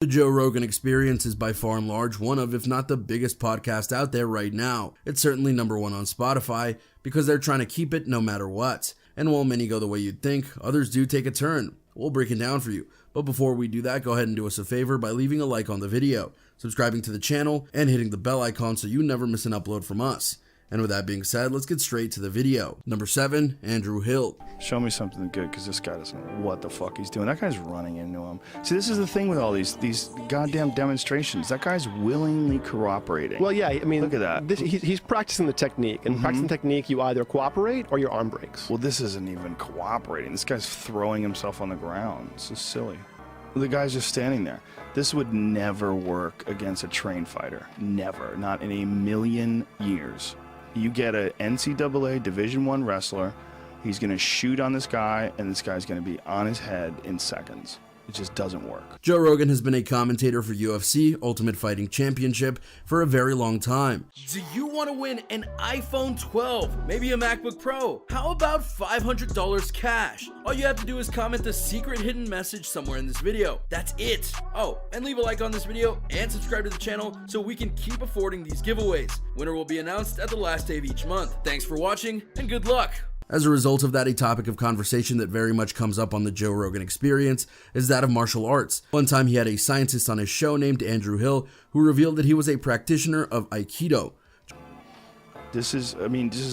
The Joe Rogan Experience is by far and large one of, if not the biggest podcast out there right now. It's certainly number one on Spotify because they're trying to keep it no matter what. And while many go the way you'd think, others do take a turn. We'll break it down for you. But before we do that, go ahead and do us a favor by leaving a like on the video, subscribing to the channel, and hitting the bell icon so you never miss an upload from us. And with that being said, let's get straight to the video. Number 7, Andrew Hill. Show me something good, because this guy doesn't know what the fuck he's doing. That guy's running into him. See, this is the thing with all these goddamn demonstrations. That guy's willingly cooperating. Well, yeah, I mean, look at that. He's practicing the technique. And practicing technique, you either cooperate or your arm breaks. Well, this isn't even cooperating. This guy's throwing himself on the ground. This is silly. The guy's just standing there. This would never work against a trained fighter. Never. Not in a million years. You get an NCAA Division I wrestler, he's going to shoot on this guy, and this guy's going to be on his head in seconds. It just doesn't work. Joe Rogan has been a commentator for UFC, Ultimate Fighting Championship, for a very long time. Do you want to win an iPhone 12, maybe a MacBook Pro? How about $500 cash? All you have to do is comment the secret hidden message somewhere in this video. That's it. Oh, and leave a like on this video and subscribe to the channel so we can keep affording these giveaways. Winner will be announced at the last day of each month. Thanks for watching and good luck. As a result of that, a topic of conversation that very much comes up on the Joe Rogan Experience is that of martial arts. One time he had a scientist on his show named Andrew Hill who revealed that he was a practitioner of Aikido. This is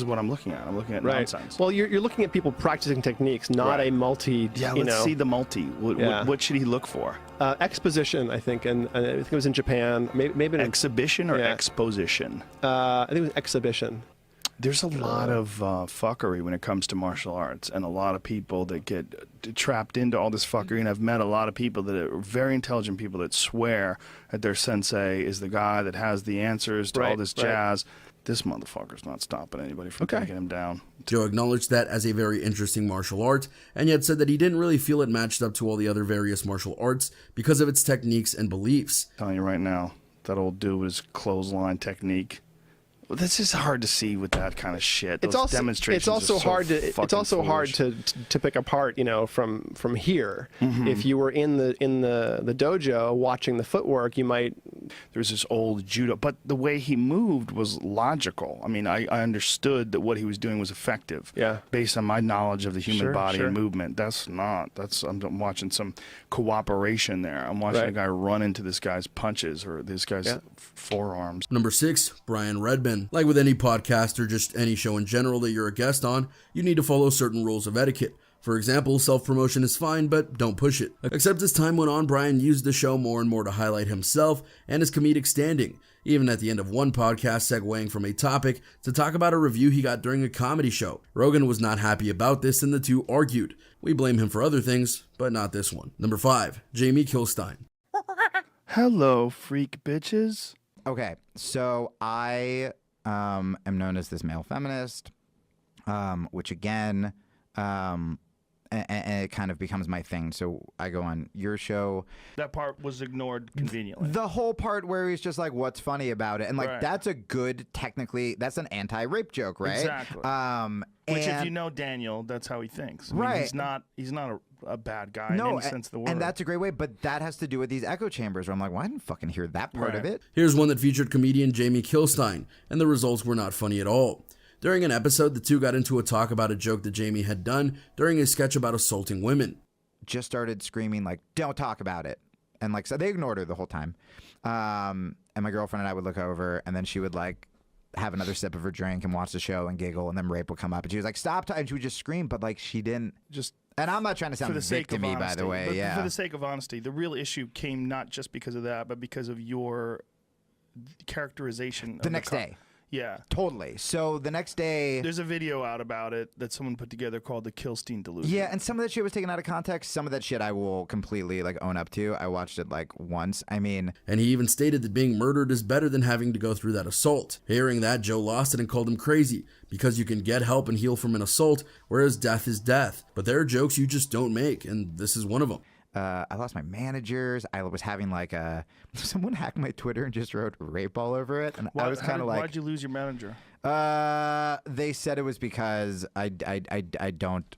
what I'm looking at. I'm looking at nonsense. Well, you're looking at people practicing techniques, not a multi. Yeah, let's see the multi. What should he look for? Exposition, I think, and I think it was in Japan. Maybe an exhibition or exposition. I think it was exhibition. There's a lot of fuckery when it comes to martial arts, and a lot of people that get trapped into all this fuckery. And I've met a lot of people that are very intelligent people that swear that their sensei is the guy that has the answers to all this jazz. This motherfucker's not stopping anybody from taking him down. Joe acknowledged that as a very interesting martial art, and yet said that he didn't really feel it matched up to all the other various martial arts because of its techniques and beliefs. I'm telling you right now, that old dude with his clothesline technique. Well, this is hard to see with that kind of shit. Those demonstrations are so hard to pick apart, you know, from here. If you were in the dojo watching the footwork, you might. There's this old judo, but the way he moved was logical. I mean, I understood that what he was doing was effective. Yeah. Based on my knowledge of the human body and movement. I'm watching some cooperation there. I'm watching a guy run into this guy's punches or this guy's forearms. Number 6, Brian Redman. Like with any podcast or just any show in general that you're a guest on, you need to follow certain rules of etiquette. For example, self-promotion is fine, but don't push it. Except as time went on, Brian used the show more and more to highlight himself and his comedic standing, even at the end of one podcast segueing from a topic to talk about a review he got during a comedy show. Rogan was not happy about this and the two argued. We blame him for other things, but not this one. Number 5, Jamie Kilstein. Hello, freak bitches. Okay, so I am known as this male feminist, which again, and it kind of becomes my thing. So I go on your show. That part was ignored conveniently. The whole part where he's just like, what's funny about it? And like, that's a good, technically, that's an anti-rape joke, right? Exactly. Which if you know Daniel, that's how he thinks. I mean, he's not a bad guy in any sense of the word. And that's a great way, but that has to do with these echo chambers where I'm like, well, I didn't fucking hear that part of it. Here's one that featured comedian Jamie Kilstein, and the results were not funny at all. During an episode, the two got into a talk about a joke that Jamie had done during a sketch about assaulting women. Just started screaming like, don't talk about it. And like, so they ignored her the whole time. And my girlfriend and I would look over, and then she would like have another sip of her drink and watch the show and giggle, and then rape would come up, and she was like, stop, and she would just scream, but like she didn't just. And I'm not trying to sound victim-y, by the way. But for the sake of honesty, the real issue came not just because of that, but because of your characterization. The next day. Yeah. Totally. So the next day... There's a video out about it that someone put together called the Kilstein Delusion. Yeah, and some of that shit was taken out of context. Some of that shit I will completely like own up to. I watched it like once. I mean... And he even stated that being murdered is better than having to go through that assault. Hearing that, Joe lost it and called him crazy, because you can get help and heal from an assault, whereas death is death. But there are jokes you just don't make, and this is one of them. I lost my managers. I was having like someone hacked my Twitter and just wrote rape all over it. And I was kind of like, why'd you lose your manager? They said it was because I don't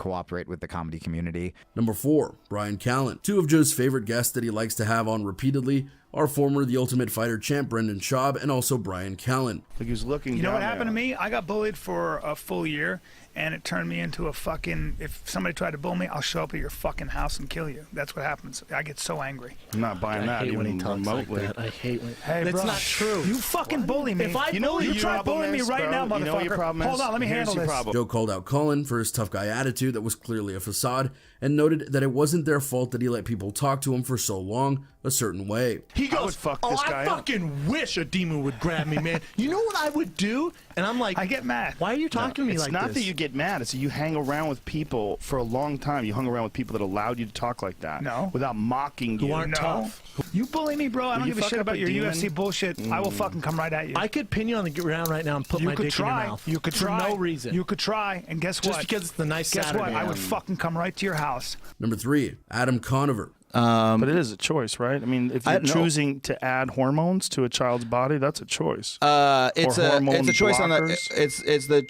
cooperate with the comedy community. Number 4, Brian Callen. Two of Joe's favorite guests that he likes to have on repeatedly are former The Ultimate Fighter champ Brendan Schaub and also Brian Callen. Like he was looking. You know down what happened there. to me? I got bullied for a full year, and it turned me into a fucking. If somebody tried to bully me, I'll show up at your fucking house and kill you. That's what happens. I get so angry. I'm not buying I that hate when he even talks remotely. like that. I hate when. Hey, That's bro, not true. You fucking bully me. If I you know bully you you, try bullying me right now, motherfucker. You know what your problem is? Hold on, let me Here's handle your this. problem. Joe called out Cullen for his tough guy attitude that was clearly a facade and noted that it wasn't their fault that he let people talk to him for so long a certain way. He goes, would fuck "Oh, this guy I up." fucking wish a demon would grab me, man. You know what I would do?" And I'm like, I get mad. Why are you talking to me It's like not this? that you get mad. It's that you hang around with people for a long time. You hung around with people that allowed you to talk like that. No. Without mocking you. Who aren't No. tough. You bully me, bro. I don't you give a fuck shit up about a your demon? UFC bullshit. I will fucking come right at you. I could pin you on the ground right now and put you my could dick try. in your mouth. You could for try. no reason. You could try. And guess Just what? because it's the nice Guess Saturday. what? I would fucking come right to your house. Number 3, Adam Conover. But it is a choice, right? I mean, if I you're don't know. choosing to add hormones to a child's body, that's a choice. It's Or hormone a choice on the blockers?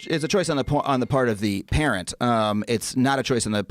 it's a choice on the part of the parent. It's not a choice on the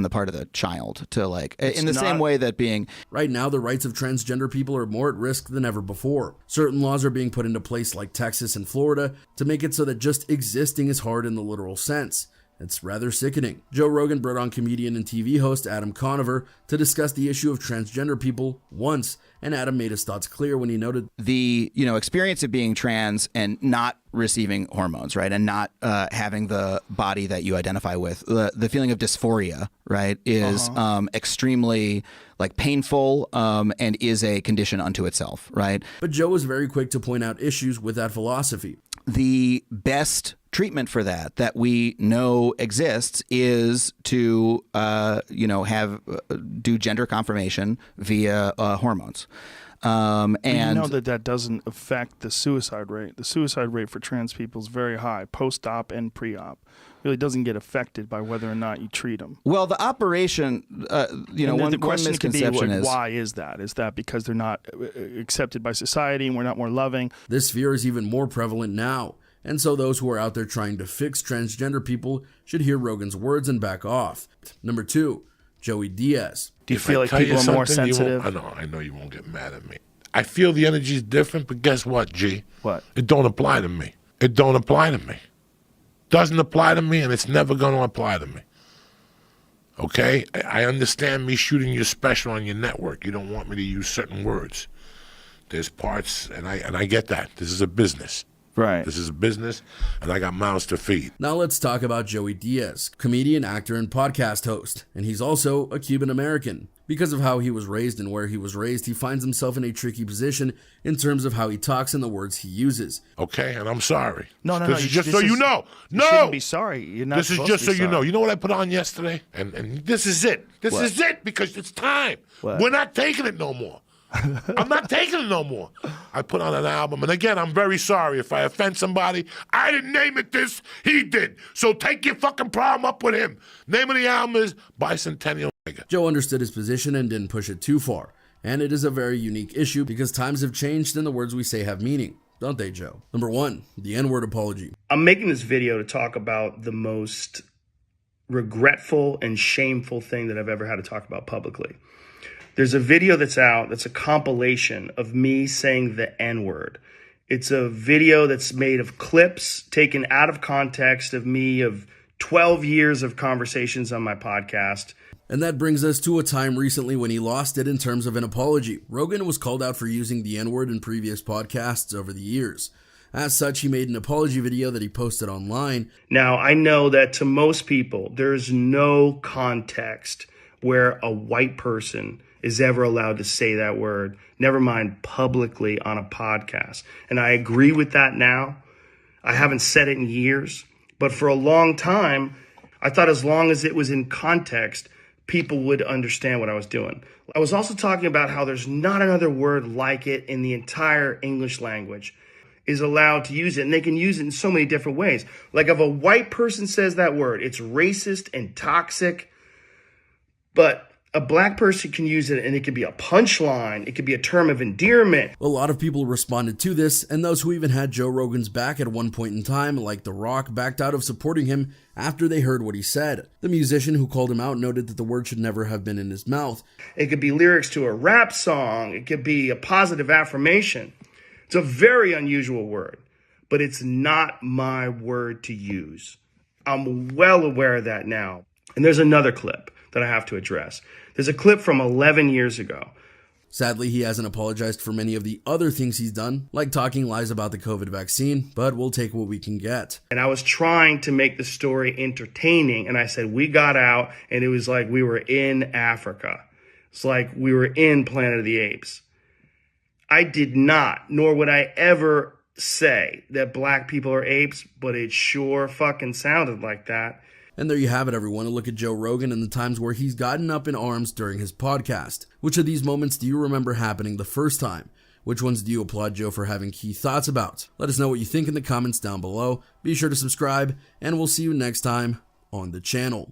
part of the child to like in the same not- way that being Right now, the rights of transgender people are more at risk than ever before. Certain laws are being put into place like Texas and Florida to make it so that just existing is hard in the literal sense. It's rather sickening. Joe Rogan brought on comedian and TV host Adam Conover to discuss the issue of transgender people once, and Adam made his thoughts clear when he noted the experience of being trans and not receiving hormones, right, and not having the body that you identify with, the feeling of dysphoria, right, is extremely like painful and is a condition unto itself, right. But Joe was very quick to point out issues with that philosophy. The best treatment for that we know exists is to do gender confirmation via hormones. And you know that doesn't affect the suicide rate. The suicide rate for trans people is very high, post-op and pre-op. Really doesn't get affected by whether or not you treat them. well, the operation, one the question could be, misconception like, is why is that? Is that because they're not accepted by society and we're not more loving? This fear is even more prevalent now, and so those who are out there trying to fix transgender people should hear Rogan's words and back off. Number 2, Joey Diaz. Do you If feel I like tell people you are more something, you won't- sensitive? I know you won't get mad at me. I feel the energy is different, but guess what, G? What? It don't apply to me. It don't apply to me. Doesn't apply to me, and it's never going to apply to me. Okay? I understand me shooting your special on your network. You don't want me to use certain words. There's parts, and I get that. This is a business. Right. This is a business, and I got mouths to feed. Now let's talk about Joey Diaz, comedian, actor, and podcast host. And he's also a Cuban American. Because of how he was raised and where he was raised, he finds himself in a tricky position in terms of how he talks and the words he uses. Okay? And I'm sorry. No. This is just this so you know. You No! shouldn't be sorry. You're not This is supposed just to so be you know. sorry. You know what I put on yesterday? And this is it. This What? is it because it's time. What? We're not taking it no more. I'm not taking it no more. I put on an album, and again, I'm very sorry if I offend somebody. I didn't name it this. He did. So take your fucking problem up with him. Name of the album is Bicentennial Nigga. Joe understood his position and didn't push it too far. And it is a very unique issue because times have changed and the words we say have meaning. Don't they, Joe? Number 1, the N-word apology. I'm making this video to talk about the most regretful and shameful thing that I've ever had to talk about publicly. There's a video that's out that's a compilation of me saying the N-word. It's a video that's made of clips taken out of context of me of 12 years of conversations on my podcast. And that brings us to a time recently when he lost it in terms of an apology. Rogan was called out for using the N-word in previous podcasts over the years. As such, he made an apology video that he posted online. Now, I know that to most people, there's no context where a white person is ever allowed to say that word, never mind publicly on a podcast. And I agree with that now. I haven't said it in years, but for a long time, I thought as long as it was in context, people would understand what I was doing. I was also talking about how there's not another word like it in the entire English language is allowed to use it, and they can use it in so many different ways. Like if a white person says that word, it's racist and toxic, but A black person can use it and it could be a punchline. It could be a term of endearment. A lot of people responded to this, and those who even had Joe Rogan's back at one point in time, like The Rock, backed out of supporting him after they heard what he said. The musician who called him out noted that the word should never have been in his mouth. It could be lyrics to a rap song. It could be a positive affirmation. It's a very unusual word, but it's not my word to use. I'm well aware of that now. And there's another clip that I have to address. There's a clip from 11 years ago. Sadly, he hasn't apologized for many of the other things he's done, like talking lies about the COVID vaccine, but we'll take what we can get. And I was trying to make the story entertaining, and I said we got out, and it was like we were in Africa. It's like we were in Planet of the Apes. I did not, nor would I ever say that black people are apes, but it sure fucking sounded like that. And there you have it, everyone, a look at Joe Rogan and the times where he's gotten up in arms during his podcast. Which of these moments do you remember happening the first time? Which ones do you applaud Joe for having key thoughts about? Let us know what you think in the comments down below. Be sure to subscribe, and we'll see you next time on the channel.